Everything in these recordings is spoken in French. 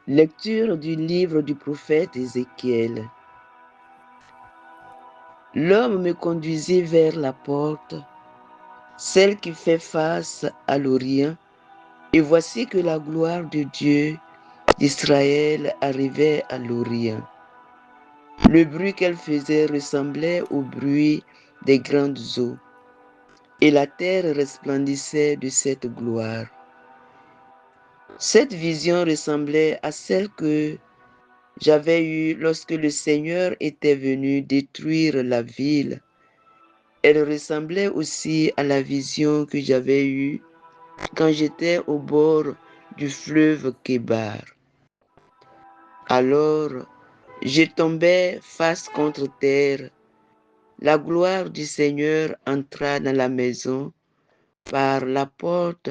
Lecture du livre du prophète Ézéchiel. L'homme me conduisit vers la porte, celle qui fait face à l'Orient, et voici que la gloire de Dieu d'Israël arrivait à l'Orient. Le bruit qu'elle faisait ressemblait au bruit des grandes eaux, et la terre resplendissait de cette gloire. Cette vision ressemblait à celle que j'avais eue lorsque le Seigneur était venu détruire la ville. Elle ressemblait aussi à la vision que j'avais eue quand j'étais au bord du fleuve Kébar. Alors, je tombais face contre terre. La gloire du Seigneur entra dans la maison par la porte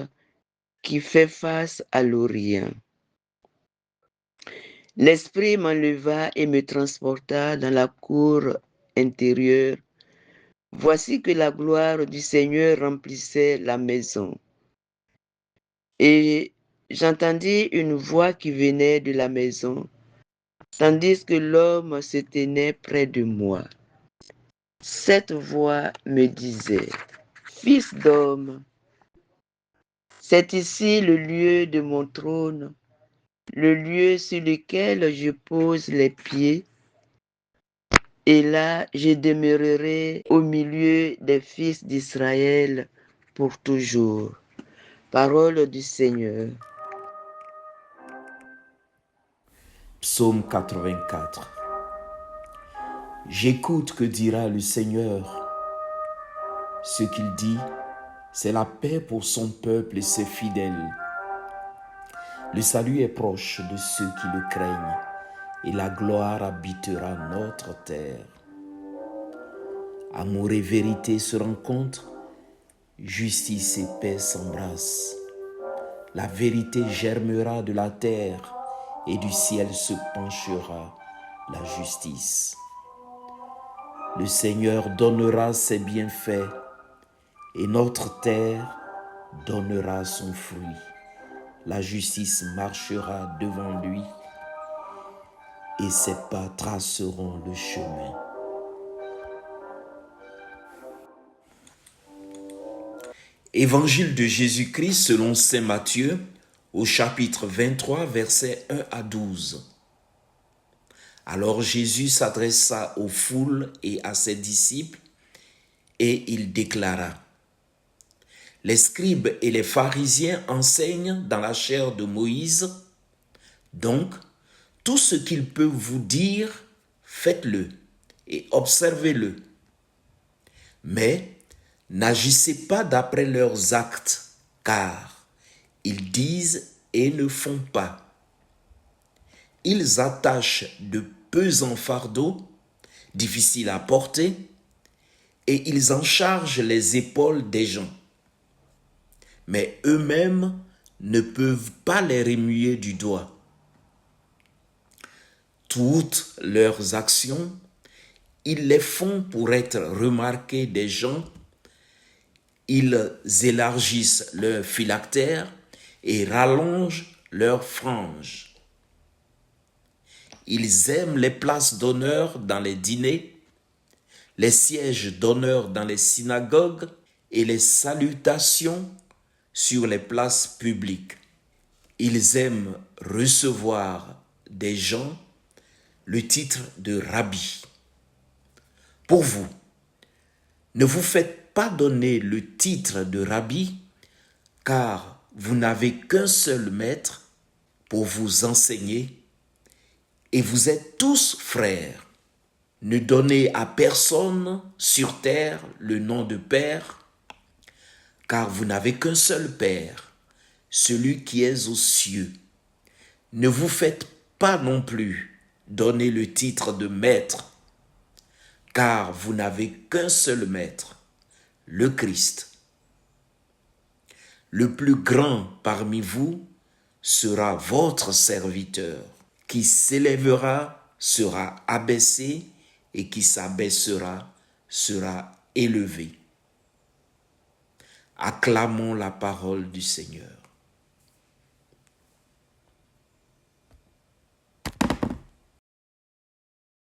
qui fait face à l'Orient. L'Esprit m'enleva et me transporta dans la cour intérieure. Voici que la gloire du Seigneur remplissait la maison. Et j'entendis une voix qui venait de la maison, tandis que l'homme se tenait près de moi. Cette voix me disait, Fils d'homme, c'est ici le lieu de mon trône, le lieu sur lequel je pose les pieds, et là je demeurerai au milieu des fils d'Israël pour toujours. Parole du Seigneur. Psaume 84. J'écoute que dira le Seigneur. Ce qu'il dit, c'est la paix pour son peuple et ses fidèles. Le salut est proche de ceux qui le craignent, et la gloire habitera notre terre. Amour et vérité se rencontrent, justice et paix s'embrassent. La vérité germera de la terre, et du ciel se penchera la justice. Le Seigneur donnera ses bienfaits, et notre terre donnera son fruit. La justice marchera devant lui, et ses pas traceront le chemin. Évangile de Jésus-Christ selon saint Matthieu, au chapitre 23, versets 1 à 12. Alors Jésus s'adressa aux foules et à ses disciples, et il déclara: Les scribes et les pharisiens enseignent dans la chair de Moïse, donc tout ce qu'ils peuvent vous dire, faites-le et observez-le. Mais n'agissez pas d'après leurs actes, car ils disent et ne font pas. Ils attachent de pesants fardeaux, difficiles à porter, et ils en chargent les épaules des gens. Mais eux-mêmes ne peuvent pas les remuer du doigt. Toutes leurs actions, ils les font pour être remarqués des gens. Ils élargissent leurs phylactères et rallongent leurs franges. Ils aiment les places d'honneur dans les dîners, les sièges d'honneur dans les synagogues et les salutations sur les places publiques. Ils aiment recevoir des gens le titre de rabbi. Pour vous, ne vous faites pas donner le titre de rabbi, car vous n'avez qu'un seul maître pour vous enseigner, et vous êtes tous frères. Ne donnez à personne sur terre le nom de Père, car vous n'avez qu'un seul Père, celui qui est aux cieux. Ne vous faites pas non plus donner le titre de Maître, car vous n'avez qu'un seul Maître, le Christ. Le plus grand parmi vous sera votre serviteur. Qui s'élèvera sera abaissé, et qui s'abaissera sera élevé. Acclamons la parole du Seigneur.